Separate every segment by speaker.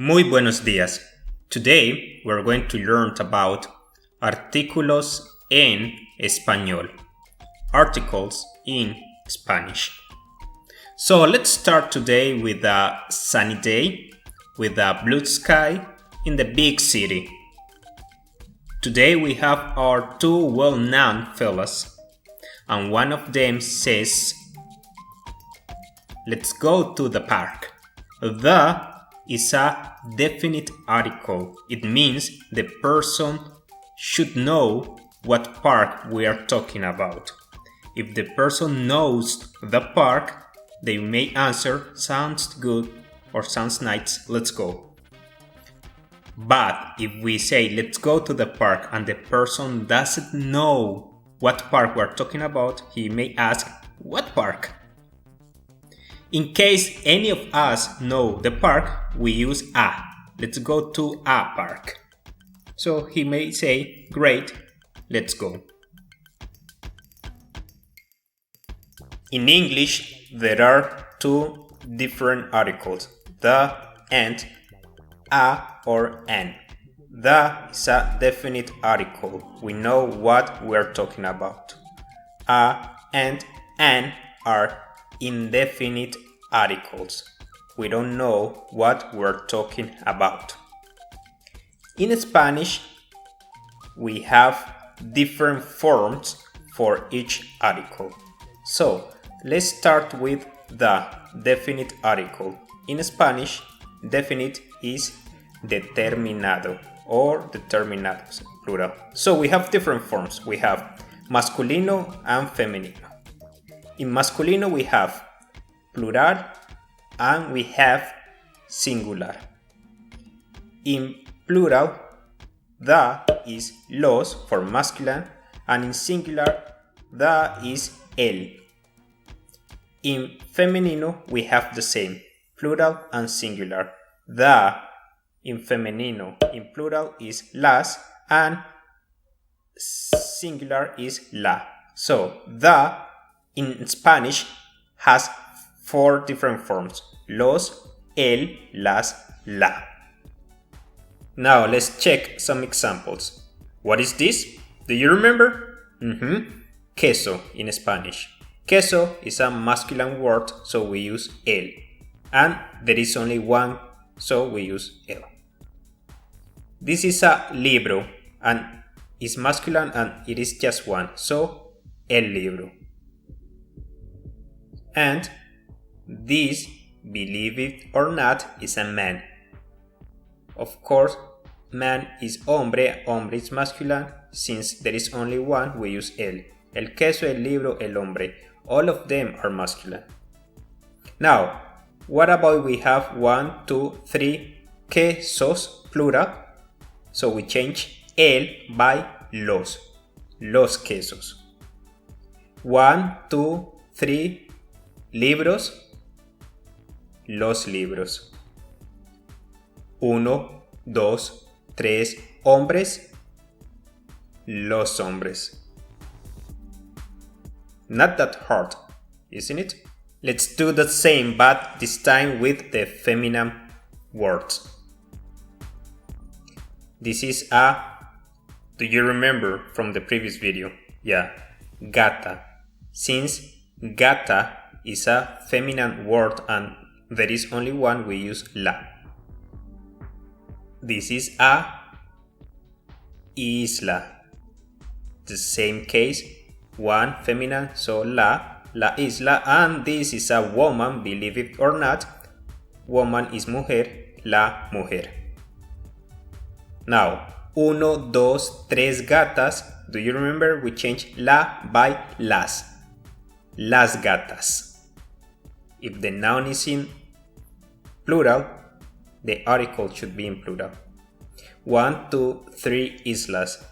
Speaker 1: Muy buenos días. Today we're going to learn about artículos en español, articles in Spanish. So let's start today with a sunny day, with a blue sky in the big city. Today we have our two well-known fellas, and one of them says, "Let's go to the park." The is a definite article. It means the person should know what park we are talking about. If the person knows the park, they may answer, "Sounds good" or "Sounds nice, let's go." But if we say, "Let's go to the park," and the person doesn't know what park we're talking about, he may ask, "What park?" In case any of us know the park, we use a. Let's go to a park. So he may say, "Great, let's go." In English, there are two different articles, the and a or an. The is a definite article. We know what we're talking about. A and an are indefinite articles. We don't know what we're talking about. In Spanish, we have different forms for each article. So let's start with the definite article. In Spanish, definite is determinado or determinados, plural. So we have different forms. We have masculino and femenino. In masculino, we have plural and we have singular. In plural, the is los for masculine, and in singular, the is el. In femenino, we have the same, plural and singular. The in femenino, in plural is las, and singular is la. So the in Spanish has four different forms: los, el, las, la. Now let's check some examples. What is this? Do you remember? Queso in Spanish. Queso is a masculine word, so we use el. And there is only one, so we use el. This is a libro, and is masculine and it is just one, so el libro. And this, believe it or not, is a man. Of course, man is hombre, hombre is masculine. Since there is only one, we use el. El queso, el libro, el hombre. All of them are masculine. Now, what about we have 1, 2, 3 quesos, plural. So we change el by los. Los quesos. 1, 2, 3 libros. Los libros. 1, 2, 3 hombres. Los hombres. Not that hard, isn't it? Let's do the same, but this time with the feminine words. This is a, do you remember from the previous video? Yeah, gata. Since gata is a feminine word and there is only one, we use la. This is a isla. The same case, one feminine, so la isla, and this is a woman, believe it or not. Woman is mujer, la mujer. Now, 1, 2, 3 gatas. Do you remember? We changed la by las. Las gatas. If the noun is in plural, the article should be in plural. 1, 2, 3 islas.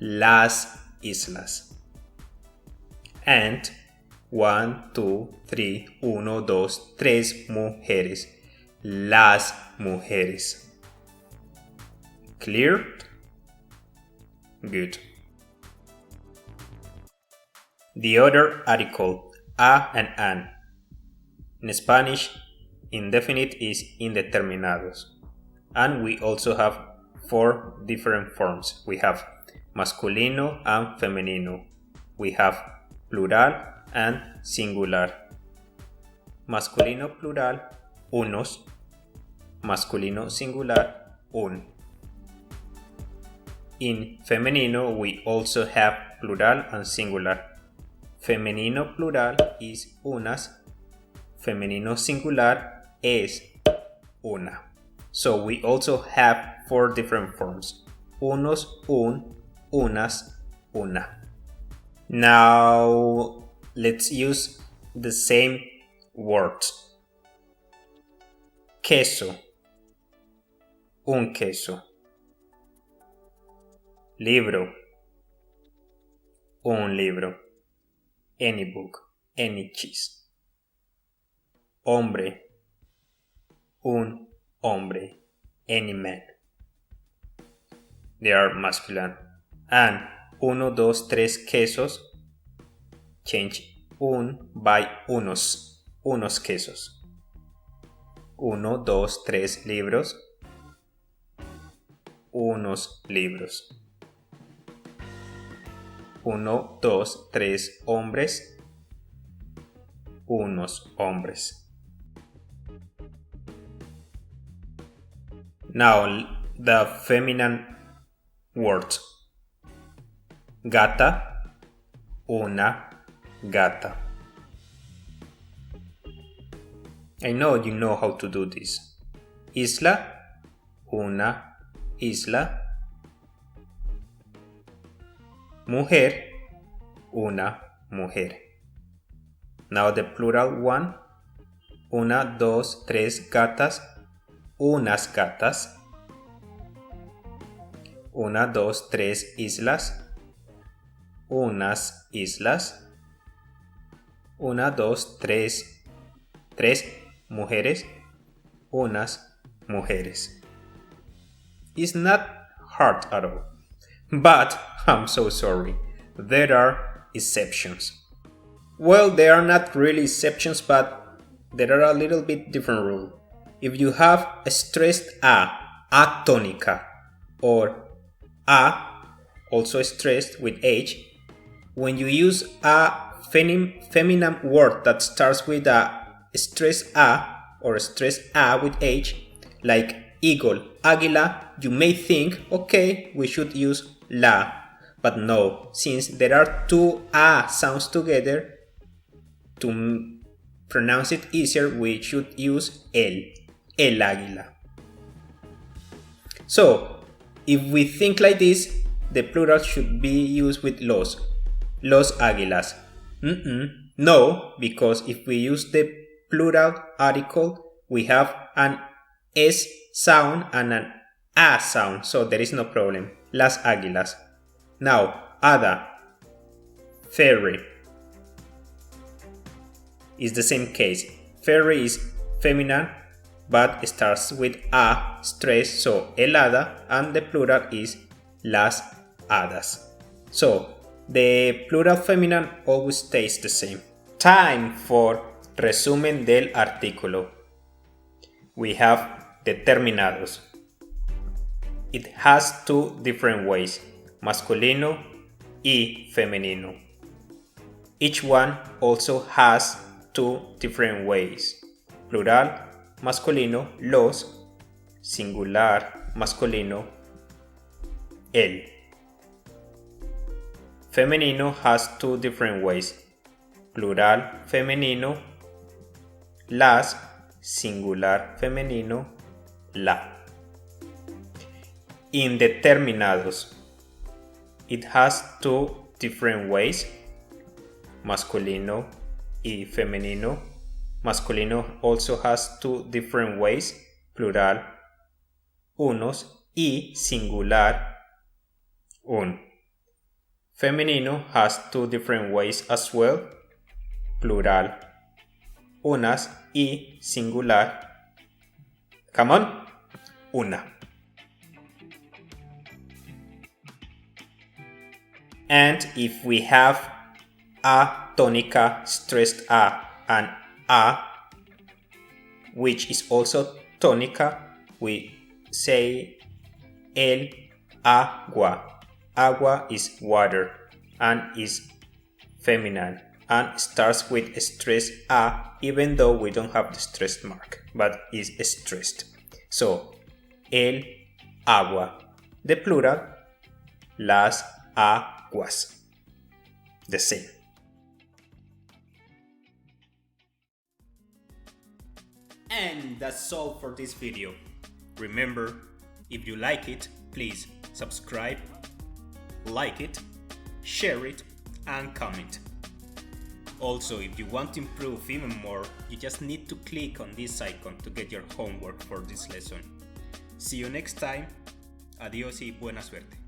Speaker 1: Las islas. And 1, 2, 3, 1, 2, 3 mujeres. Las mujeres. Clear? Good. The other article, a and an. In Spanish, indefinite is indeterminados. and we also have 4 different forms. We have masculino and femenino. We have plural and singular. Masculino plural, unos. Masculino singular, un. In femenino, we also have plural and singular. Femenino plural is unas. Femenino singular es una. So we also have 4 different forms. Unos, un, unas, una. Now let's use the same words. Queso. Un queso. Libro. Un libro. Any book. Any cheese. Hombre. Un hombre. Any man. They are masculine. And uno, dos, tres quesos. Change un by unos. Unos quesos. 1, 2, 3 libros. Unos libros. 1, 2, 3 hombres. Unos hombres. Now the feminine words. Gata. Una gata. I know you know how to do this. Isla. Una isla. Mujer. Una mujer. Now the plural one. 1, 2, 3 gatas. Unas gatas. 1, 2, 3 islas. Unas islas. 1, 2, 3 mujeres. Unas mujeres. It's not hard at all. But I'm so sorry. There are exceptions. Well, they are not really exceptions, but there are a little bit different rule. If you have a stressed a tónica, or a, also stressed with H, when you use a feminine word that starts with a stressed a or stressed a with H, like eagle, águila, you may think, okay, we should use la. But no, since there are 2 a sounds together, to pronounce it easier, we should use el águila. So, if we think like this, the plural should be used with los águilas. No, because if we use the plural article, we have an S sound and an A sound, so there is no problem. Las águilas. Now, hada, fairy. Is the same case. Fairy is feminine, but starts with a stress, so el hada, and the plural is las hadas. So, the plural feminine always stays the same. Time for resumen del artículo. We have determinados. It has 2 different ways, masculino y femenino. Each one also has 2 different ways, plural masculino, los, singular masculino, el. Femenino has 2 different ways, plural femenino, las, singular femenino, la. Indeterminados. It has 2 different ways, masculino y femenino. Masculino also has 2 different ways, plural unos y singular un. Femenino has 2 different ways as well, plural unas y singular, come on, una. And if we have a tónica, stressed a, and a, which is also tónica, we say el agua. Agua is water and is feminine and starts with stress a, even though we don't have the stressed mark, but is stressed. So, el agua. The plural, las aguas. The same. And that's all for this video. Remember, if you like it, please subscribe, like it, share it, and comment. Also, if you want to improve even more, you just need to click on this icon to get your homework for this lesson. See you next time. Adiós y buena suerte.